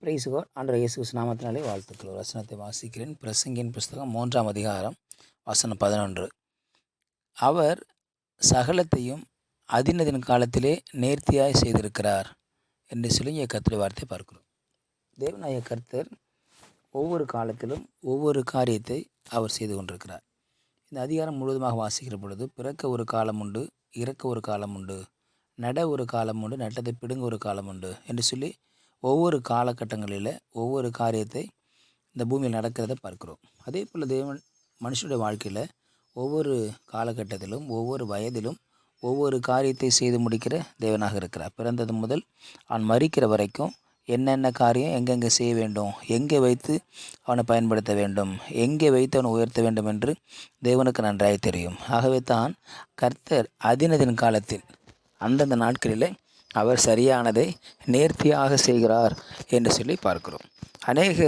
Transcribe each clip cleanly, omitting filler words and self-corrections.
Price God. ஆண்டவர் இயேசு கிறிஸ்து நாமத்தினாலே வாழ்த்துக்கள். ஒரு வசனத்தை வாசிக்கிறேன். பிரசங்கின் புஸ்தகம் 3ஆம் அதிகாரம் வசனம் 11. அவர் சகலத்தையும் அதினதின் காலத்திலே நேர்த்தியாய் செய்திருக்கிறார் என்று சொல்லி கர்த்தருடைய வார்த்தை பார்க்கிறோம். தேவனாய கர்த்தர் ஒவ்வொரு காலத்திலும் ஒவ்வொரு காரியத்தை அவர் செய்து கொண்டிருக்கிறார். இந்த அதிகாரம் முழுவதுமாக வாசிக்கிற பொழுது, பிறக்க ஒரு காலம் உண்டு, இறக்க ஒரு காலம் உண்டு, நட ஒரு காலம் உண்டு, நட்டத்தை பிடுங்க ஒரு காலம் உண்டு என்று சொல்லி ஒவ்வொரு காலகட்டங்களில் ஒவ்வொரு காரியத்தை இந்த பூமியில் நடக்கிறத பார்க்கிறோம். அதே போல் தேவன் மனுஷனுடைய வாழ்க்கையில் ஒவ்வொரு காலகட்டத்திலும் ஒவ்வொரு வயதிலும் ஒவ்வொரு காரியத்தை செய்து முடிக்கிற தேவனாக இருக்கிறார். பிறந்தது முதல் அவன் மரிக்கிற வரைக்கும் என்னென்ன காரியம் எங்கெங்கே செய்ய வேண்டும், எங்கே வைத்து அவனை பயன்படுத்த வேண்டும், எங்கே வைத்து அவனை உயர்த்த வேண்டும் என்று தேவனுக்கு நன்றாய் தெரியும். ஆகவே தான் கர்த்தர் அதினதின் காலத்தில் அந்தந்த நாட்களில் அவர் சரியானதை நேர்த்தியாக செய்கிறார் என்று சொல்லி பார்க்கிறோம். அநேக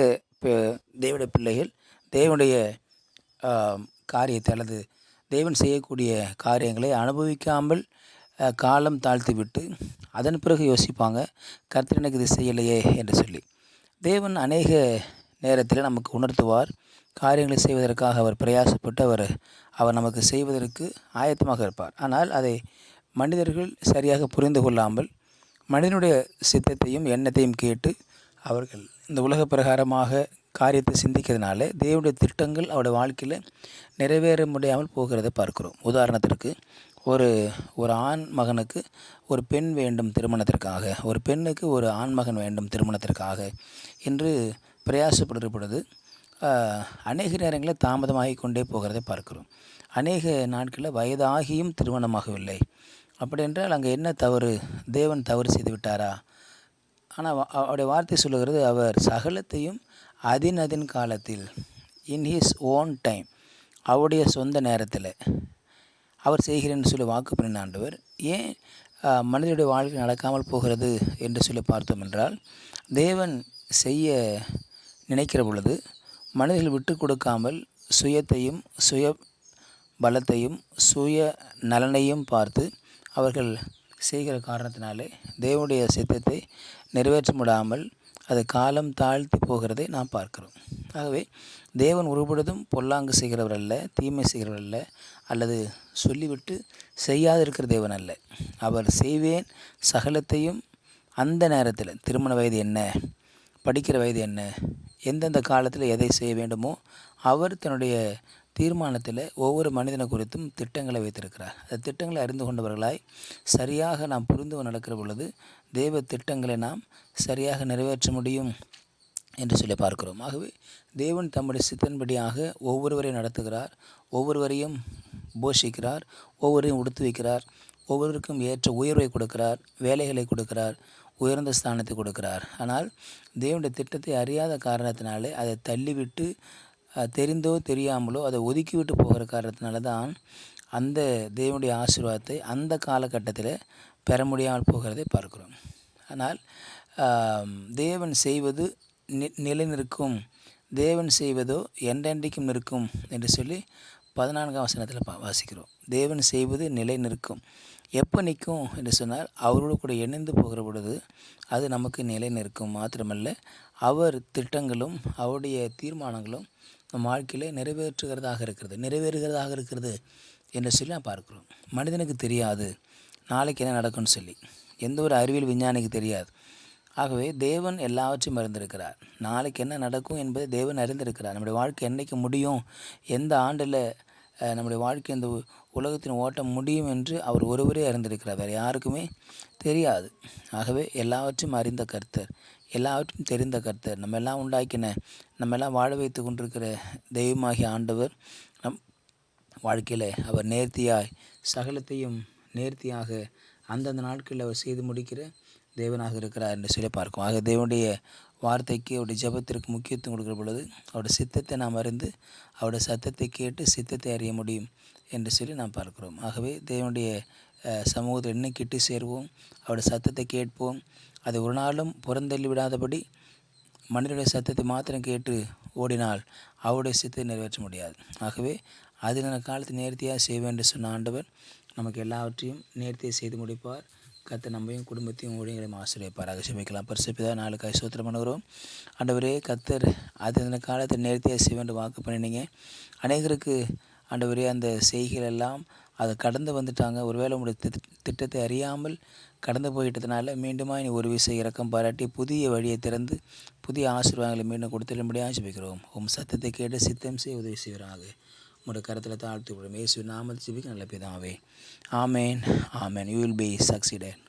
தேவனுடைய பிள்ளைகள் தேவனுடைய காரியத்தை அல்லது தேவன் செய்யக்கூடிய காரியங்களை அனுபவிக்காமல் காலம் தாழ்த்தி விட்டு அதன் பிறகு யோசிப்பாங்க, கர்த்தர் எனக்கு இது செய்யலையே என்று சொல்லி. தேவன் அநேக நேரத்தில் நமக்கு உணர்த்துவார். காரியங்களை செய்வதற்காக அவர் பிரயாசப்பட்டு அவர் நமக்கு செய்வதற்கு ஆயத்தமாக இருப்பார். ஆனால் அதை மனிதர்கள் சரியாக புரிந்து கொள்ளாமல் மனிதனுடைய சித்தத்தையும் எண்ணத்தையும் கேட்டு அவர்கள் இந்த உலக பிரகாரமாக காரியத்தை சிந்திக்கிறதுனால தேவனுடைய திட்டங்கள் அவருடைய வாழ்க்கையில் நிறைவேற முடியாமல் போகிறத பார்க்கிறோம். உதாரணத்திற்கு ஒரு ஆண் மகனுக்கு ஒரு பெண் வேண்டும் திருமணத்திற்காக, ஒரு பெண்ணுக்கு ஒரு ஆண் மகன் வேண்டும் திருமணத்திற்காக என்று பிரயாசப்படுகிற பொழுது அநேக நேரங்களில் தாமதமாகி கொண்டே போகிறதை பார்க்கிறோம். அநேக நாட்களில் வயதாகியும் திருமணமாகவில்லை. அப்படி என்றால் அங்கே என்ன தவறு? தேவன் தவறு செய்து விட்டாரா? ஆனால் அவருடைய வார்த்தை சொல்லுகிறது, அவர் சகலத்தையும் அதின் காலத்தில், இன் ஹிஸ் ஓன் டைம், அவருடைய சொந்த நேரத்தில் அவர் செய்கிறேன்னு சொல்லி வாக்கு பண்ணின ஆண்டவர் ஏன் மனிதனுடைய வாழ்க்கை நடக்காமல் போகிறது என்று சொல்லி பார்த்தோம் என்றால், தேவன் செய்ய நினைக்கிற பொழுது மனிதர்கள் விட்டு கொடுக்காமல் சுயத்தையும் சுய பலத்தையும் சுய நலனையும் பார்த்து அவர்கள் செய்கிற காரணத்தினாலே தேவனுடைய சித்தத்தை நிறைவேற்ற முடியாமல் அது காலம் தாழ்த்தி போகிறதை நாம் பார்க்கிறோம். ஆகவே தேவன் ஒருபொழுதும் பொல்லாங்கு செய்கிறவர் அல்ல, தீமை செய்கிறவர் அல்ல, அல்லது சொல்லிவிட்டு செய்யாதிருக்கிற தேவன் அல்ல. அவர் செய்வேன் சகலத்தையும் அந்த நேரத்தில், திருமண வயது என்ன, படிக்கிற வயது என்ன, எந்தெந்த காலத்தில் எதை செய்ய வேண்டுமோ அவர் தன்னுடைய தீர்மானத்தில் ஒவ்வொரு மனிதனை குறித்தும் திட்டங்களை வைத்திருக்கிறார். அந்த திட்டங்களை அறிந்து கொண்டவர்களாய் சரியாக நாம் புரிந்து நடக்கிற பொழுது தேவ திட்டங்களை நாம் சரியாக நிறைவேற்ற முடியும் என்று சொல்லி பார்க்கிறோம். ஆகவே தேவன் தம்முடைய சித்தன்படியாக ஒவ்வொருவரையும் நடத்துகிறார், ஒவ்வொருவரையும் போஷிக்கிறார், ஒவ்வொருவரையும் உடுத்து வைக்கிறார், ஒவ்வொருவருக்கும் ஏற்ற உயர்வை கொடுக்கிறார், வேலைகளை கொடுக்கிறார், உயர்ந்த ஸ்தானத்தை கொடுக்கிறார். ஆனால் தேவனுடைய திட்டத்தை அறியாத காரணத்தினாலே அதை தள்ளிவிட்டு தெரிந்தோ தெரியாமலோ அதை ஒதுக்கிவிட்டு போகிற காரணத்தினால தான் அந்த தேவனுடைய ஆசீர்வாதத்தை அந்த காலகட்டத்தில் பெற முடியாமல் போகிறதை பார்க்கிறோம். ஆனால் தேவன் செய்வது நிலை நிற்கும், தேவன் செய்வதோ என்றென்றைக்கும் நிற்கும் என்று சொல்லி 14ஆம் வசனத்தில் வாசிக்கிறோம். தேவன் செய்வது நிலை நிற்கும். எப்போ நிற்கும் என்று சொன்னால், அவரோடு கூட இணைந்து போகிற பொழுது அது நமக்கு நிலை நிற்கும். மாத்திரமல்ல, அவர் திட்டங்களும் அவருடைய தீர்மானங்களும் நம் வாழ்க்கையில் நிறைவேறுகிறதாக இருக்கிறது என்று சொல்லி நான் பார்க்கிறோம். மனிதனுக்கு தெரியாது நாளைக்கு என்ன நடக்கும்னு சொல்லி, எந்த ஒரு அறிவியல் விஞ்ஞானிக்கு தெரியாது. ஆகவே தேவன் எல்லாவற்றையும் அறிந்திருக்கிறார். நாளைக்கு என்ன நடக்கும் என்பதை தேவன் அறிந்திருக்கிறார். நம்முடைய வாழ்க்கை என்றைக்கு முடியும், எந்த ஆண்டில் நம்முடைய வாழ்க்கை இந்த உலகத்தின் ஓட்டம் முடியும் என்று அவர் ஒருவரே அறிந்திருக்கிறார். வேறு யாருக்குமே தெரியாது. ஆகவே எல்லாவற்றையும் அறிந்த கர்த்தர், எல்லாவற்றையும் தெரிந்த கர்த்தர், நம்ம எல்லாம் உண்டாக்கின, நம்ம எல்லாம் வாழ வைத்து கொண்டிருக்கிற தெய்வமாகிய ஆண்டவர் நம் வாழ்க்கையில் அவர் நேர்த்தியாய் சகலத்தையும் நேர்த்தியாக அந்தந்த நாட்களில் அவர் செய்து முடிக்கிற தேவனாக இருக்கிறார் என்று சொல்லி பார்க்கும். ஆக தேவனுடைய வார்த்தைக்கு, அவருடைய ஜெபத்திற்கு முக்கியத்துவம் கொடுக்கிற பொழுது அவருடைய சித்தத்தை நாம் அறிந்து அவருடைய சத்தத்தை கேட்டு சித்தத்தை அறிய முடியும் என்று சொல்லி நாம் பார்க்கிறோம். ஆகவே தேவனுடைய சமூகத்தை இன்னும் கிட்டி சேர்வோம், அவருடைய சத்தத்தை கேட்போம். அதை ஒரு நாளும் புறந்தள்ளி விடாதபடி மனிதனுடைய சத்தத்தை மாத்திரம் கேட்டு ஓடினால் அவருடைய சித்தத்தை நிறைவேற்ற முடியாது. ஆகவே அதில் காலத்தை நேர்த்தியாக செய்வேன் என்று சொன்ன ஆண்டவர் நமக்கு எல்லாவற்றையும் நேர்த்தியாக செய்து முடிப்பார். கர்த்தர் நம்மையும் குடும்பத்தையும் ஊழியங்களையும் ஆசீர்வதிப்பாராக. ஜெபிக்கலாம். பரிசுத்த நாளுக்காய் ஸ்தோத்திரம் பண்ணுகிறோம். ஆண்டவரே, கர்த்தர் அந்த காலத்தை நேர்த்தியாக செய்வேன் வாக்கு பண்ணினீங்க. அநேகருக்கு ஆண்டவரே அந்த செய்கைகள் எல்லாம் அதை கடந்து வந்துட்டாங்க. ஒருவேளை உங்களுடைய திட்டத்தை அறியாமல் கடந்து போயிட்டதுனால மீண்டுமா நீ ஒரு விஷயம் இரக்கம் பாராட்டி புதிய வழியை திறந்து புதிய ஆசீர்வாதங்களை மீண்டும் கொடுத்துடும்படியாக ஜெபிக்கிறோம். சத்தத்தை கேட்டு சித்தம் செய்ய உதவி செய்கிறாங்க. உங்களுடைய கருத்தில் தாழ்த்து விடும். இயேசு நாமத்தில் ஜெபிக்க நல்ல பிதாவே. ஆமேன். ஆமேன். You will be succeeded.